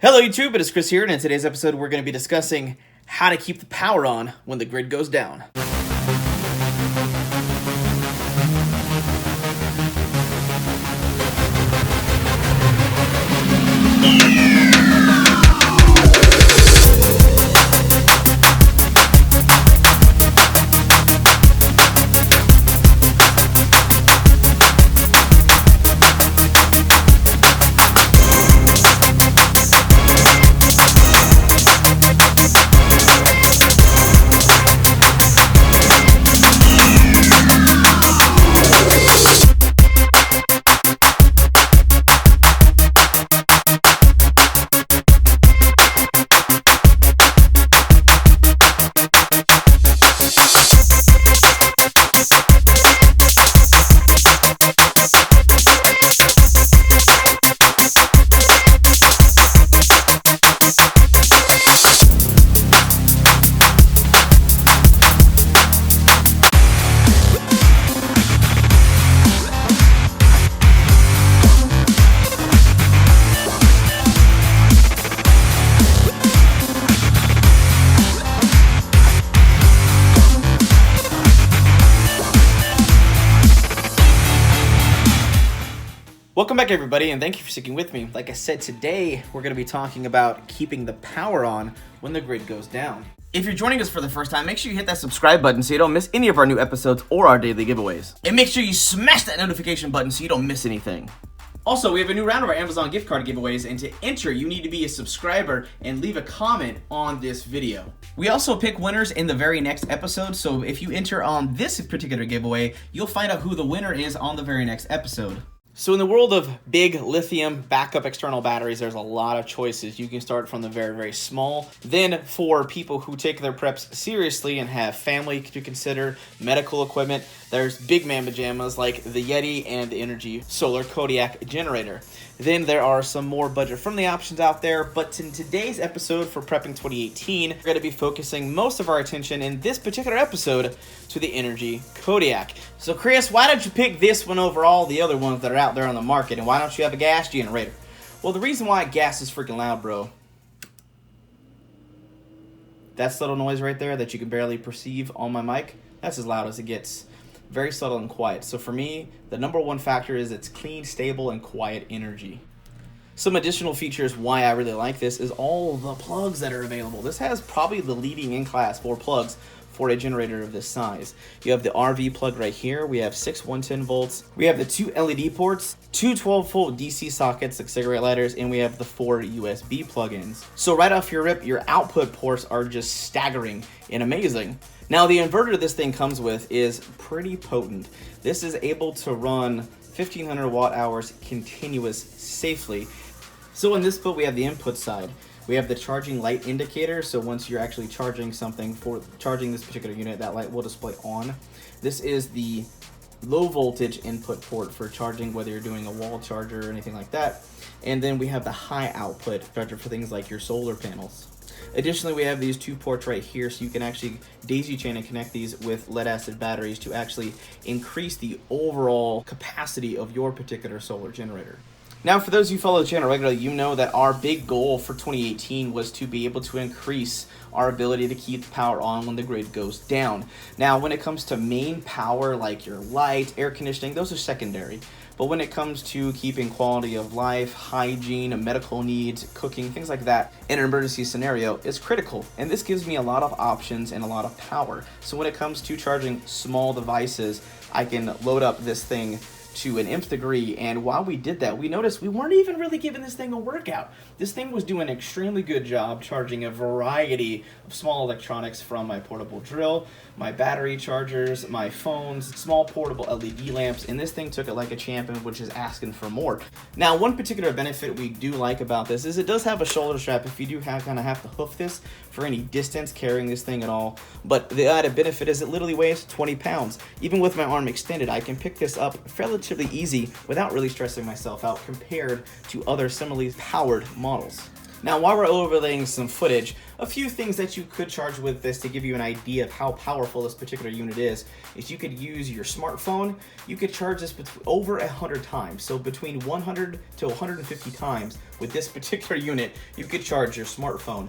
Hello YouTube, it is Chris here, and in today's episode we're going to be discussing how to keep the power on when the grid goes down. Welcome back everybody, and thank you for sticking with me. Like I said, today we're going to be talking about keeping the power on when the grid goes down. If you're joining us for the first time, make sure you hit that subscribe button so you don't miss any of our new episodes or our daily giveaways. And make sure you smash that notification button so you don't miss anything. Also, we have a new round of our Amazon gift card giveaways, and to enter, you need to be a subscriber and leave a comment on this video. We also pick winners in the very next episode, so if you enter on this particular giveaway, you'll find out who the winner is on the very next episode. So in the world of big lithium backup external batteries, there's a lot of choices. You can start from the very, very small. Then for people who take their preps seriously and have family to consider, medical equipment, there's big man pajamas like the Yeti and the Energy Solar Kodiak generator. Then there are some more budget-friendly options out there, but in today's episode for Prepping 2018, we're going to be focusing most of our attention in this particular episode to the Energy Kodiak. So Chris, why don't you pick this one over all the other ones that are out there on the market, and why don't you have a gas generator? Well, the reason why gas is freaking loud, bro. That little noise right there that you can barely perceive on my mic, that's as loud as it gets. Very subtle and quiet. So for me, the number one factor is its clean, stable, and quiet energy. Some additional features why I really like this is all the plugs that are available. This has probably the leading in class for plugs for a generator of this size. You have the RV plug right here. We have 6 110 volts. We have the 2 LED ports, 2 12-volt DC sockets like cigarette lighters, and we have the 4 USB plugins. So right off your rip, your output ports are just staggering and amazing. Now the inverter this thing comes with is pretty potent. This is able to run 1500 watt hours continuous safely. So in this build we have the input side. We have the charging light indicator, so once you're actually charging something for charging this particular unit, that light will display on. This is the low voltage input port for charging, whether you're doing a wall charger or anything like that. And then we have the high output charger for things like your solar panels. Additionally, we have these 2 ports right here, so you can actually daisy chain and connect these with lead acid batteries to actually increase the overall capacity of your particular solar generator. Now, for those of you who follow the channel regularly, you know that our big goal for 2018 was to be able to increase our ability to keep the power on when the grid goes down. Now, when it comes to main power, like your light, air conditioning, those are secondary. But when it comes to keeping quality of life, hygiene, medical needs, cooking, things like that, in an emergency scenario is critical. And this gives me a lot of options and a lot of power. So when it comes to charging small devices, I can load up this thing to an nth degree, and while we did that, we noticed we weren't even really giving this thing a workout. This thing was doing an extremely good job charging a variety of small electronics, from my portable drill, my battery chargers, my phones, small portable LED lamps, and this thing took it like a champion, which is asking for more. Now, one particular benefit we do like about this is it does have a shoulder strap if you do kind of have to hoof this for any distance carrying this thing at all. But the added benefit is it literally weighs 20 pounds. Even with my arm extended, I can pick this up relatively easy without really stressing myself out compared to other similarly powered models. Now, while we're overlaying some footage, a few things that you could charge with this to give you an idea of how powerful this particular unit is you could use your smartphone. You could charge this over 100 times. So between 100 to 150 times with this particular unit, you could charge your smartphone.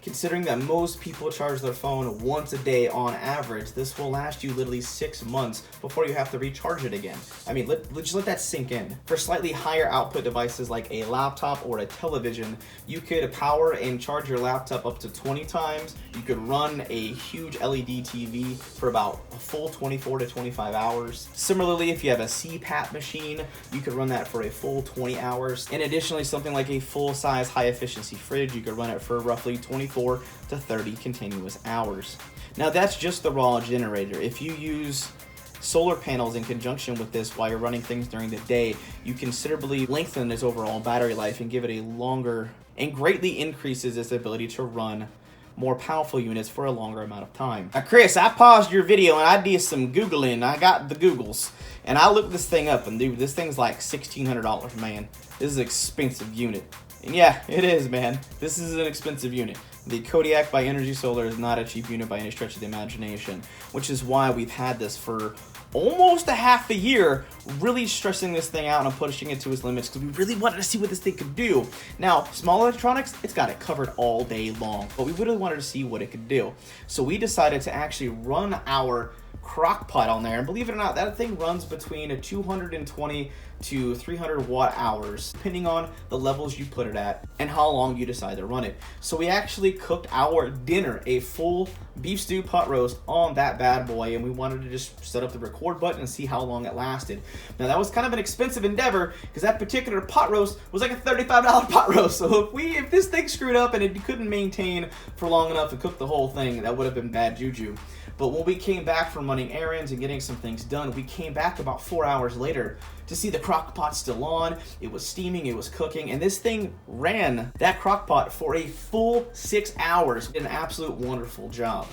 Considering that most people charge their phone once a day on average, this will last you literally 6 months before you have to recharge it again. I mean, just let that sink in. For slightly higher output devices like a laptop or a television, you could power and charge your laptop up to 20 times. You could run a huge LED TV for about a full 24 to 25 hours. Similarly, if you have a CPAP machine, you could run that for a full 20 hours. And additionally, something like a full-size high-efficiency fridge, you could run it for roughly 24 to 30 continuous hours. Now that's just the raw generator. If you use solar panels in conjunction with this while you're running things during the day, you considerably lengthen its overall battery life and give it a longer and greatly increases its ability to run more powerful units for a longer amount of time. Now, Chris, I paused your video and I did some Googling. I got the Googles and I looked this thing up, and dude, this thing's like $1,600, man. This is an expensive unit. And yeah, it is, man. This is an expensive unit. The Kodiak by Hrs Solar is not a cheap unit by any stretch of the imagination, which is why we've had this for almost a half a year, really stressing this thing out and pushing it to its limits because we really wanted to see what this thing could do. Now, small electronics, it's got it covered all day long, but we really wanted to see what it could do. So we decided to actually run our crock pot on there, and believe it or not, that thing runs between a 220 to 300 watt hours, depending on the levels you put it at and how long you decide to run it. So we actually cooked our dinner, a full beef stew pot roast on that bad boy, and we wanted to just set up the record button and see how long it lasted. Now that was kind of an expensive endeavor because that particular pot roast was like a $35 pot roast. So if this thing screwed up and it couldn't maintain for long enough to cook the whole thing, that would have been bad juju. But when we came back from running errands and getting some things done, we came back about 4 hours later to see the crock pot still on. It was steaming, it was cooking, and this thing ran that crock pot for a full 6 hours. Did an absolute wonderful job.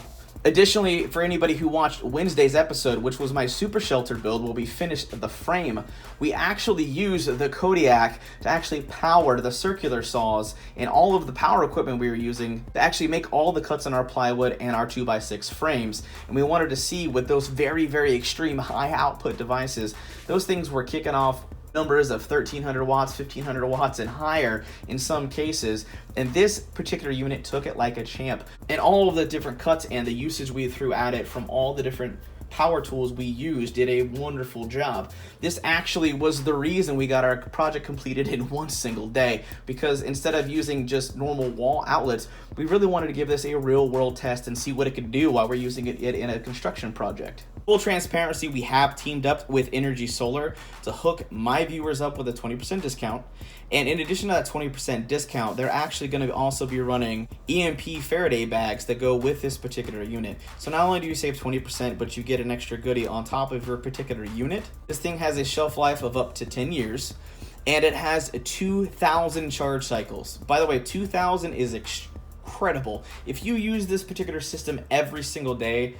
Additionally, for anybody who watched Wednesday's episode, which was my super shelter build where we finished the frame, we actually used the Kodiak to actually power the circular saws and all of the power equipment we were using to actually make all the cuts on our plywood and our 2x6 frames. And we wanted to see with those very, very extreme high output devices, those things were kicking off numbers of 1300 watts, 1500 watts and higher in some cases, and this particular unit took it like a champ. And all of the different cuts and the usage we threw at it from all the different power tools we used did a wonderful job. This actually was the reason we got our project completed in one single day, because instead of using just normal wall outlets, we really wanted to give this a real world test and see what it could do while we're using it in a construction project. Full transparency, we have teamed up with Hrs Solar to hook my viewers up with a 20% discount. And in addition to that 20% discount, they're actually going to also be running EMP Faraday bags that go with this particular unit. So not only do you save 20%, but you get an extra goodie on top of your particular unit. This thing has a shelf life of up to 10 years, and it has 2,000 charge cycles. By the way, 2,000 is incredible. If you use this particular system every single day,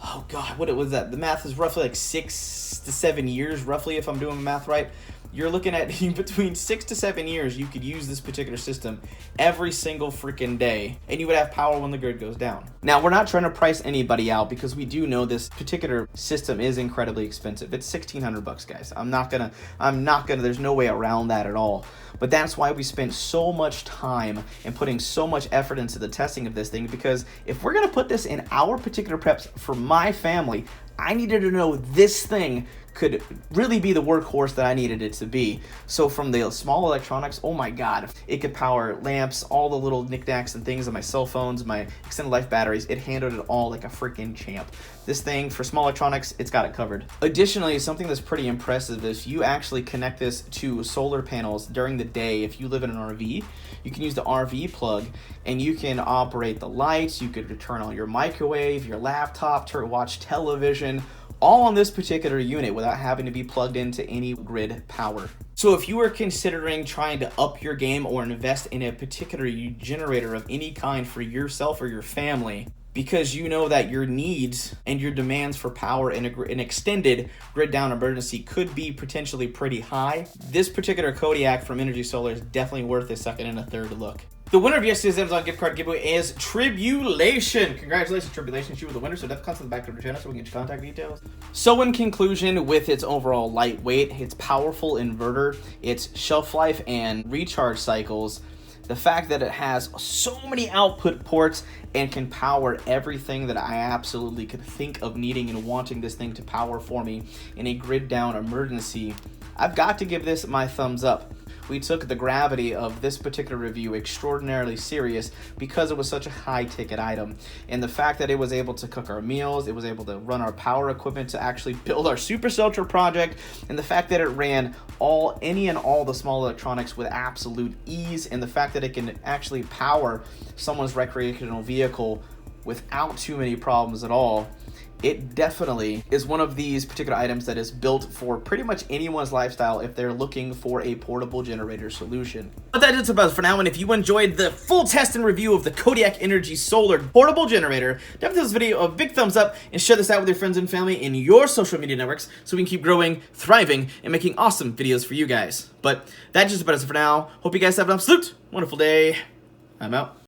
oh God, what was that? The math is roughly like 6 to 7 years, roughly, if I'm doing the math right. You're looking at between 6 to 7 years you could use this particular system every single freaking day, and you would have power when the grid goes down. Now, we're not trying to price anybody out because we do know this particular system is incredibly expensive. It's $1,600, guys. I'm not gonna, there's no way around that at all. But that's why we spent so much time and putting so much effort into the testing of this thing, because if we're gonna put this in our particular preps for my family, I needed to know this thing could really be the workhorse that I needed it to be. So from the small electronics, oh my God, it could power lamps, all the little knickknacks and things on my cell phones, my extended life batteries. It handled it all like a freaking champ. This thing, for small electronics, it's got it covered. Additionally, something that's pretty impressive is you actually connect this to solar panels during the day. If you live in an RV, you can use the RV plug and you can operate the lights, you could turn on your microwave, your laptop, watch television, all on this particular unit without having to be plugged into any grid power. So if you are considering trying to up your game or invest in a particular generator of any kind for yourself or your family, because you know that your needs and your demands for power in an extended grid down emergency could be potentially pretty high, this particular Kodiak from Hrs Solar is definitely worth a second and a third look. The winner of yesterday's Amazon gift card giveaway is Tribulation. Congratulations, Tribulation. You were the winner, so definitely come to the back of the channel so we can get your contact details. So in conclusion, with its overall lightweight, its powerful inverter, its shelf life and recharge cycles, the fact that it has so many output ports and can power everything that I absolutely could think of needing and wanting this thing to power for me in a grid down emergency, I've got to give this my thumbs up. We took the gravity of this particular review extraordinarily serious because it was such a high ticket item. And the fact that it was able to cook our meals, it was able to run our power equipment to actually build our super shelter project, and the fact that it ran any and all the small electronics with absolute ease, and the fact that it can actually power someone's recreational vehicle without too many problems at all. It definitely is one of these particular items that is built for pretty much anyone's lifestyle if they're looking for a portable generator solution. But that is about it for now, and if you enjoyed the full test and review of the Kodiak Energy Solar portable generator, definitely give this video a big thumbs up and share this out with your friends and family in your social media networks so we can keep growing, thriving, and making awesome videos for you guys. But that just about it for now. Hope you guys have an absolute wonderful day. I'm out.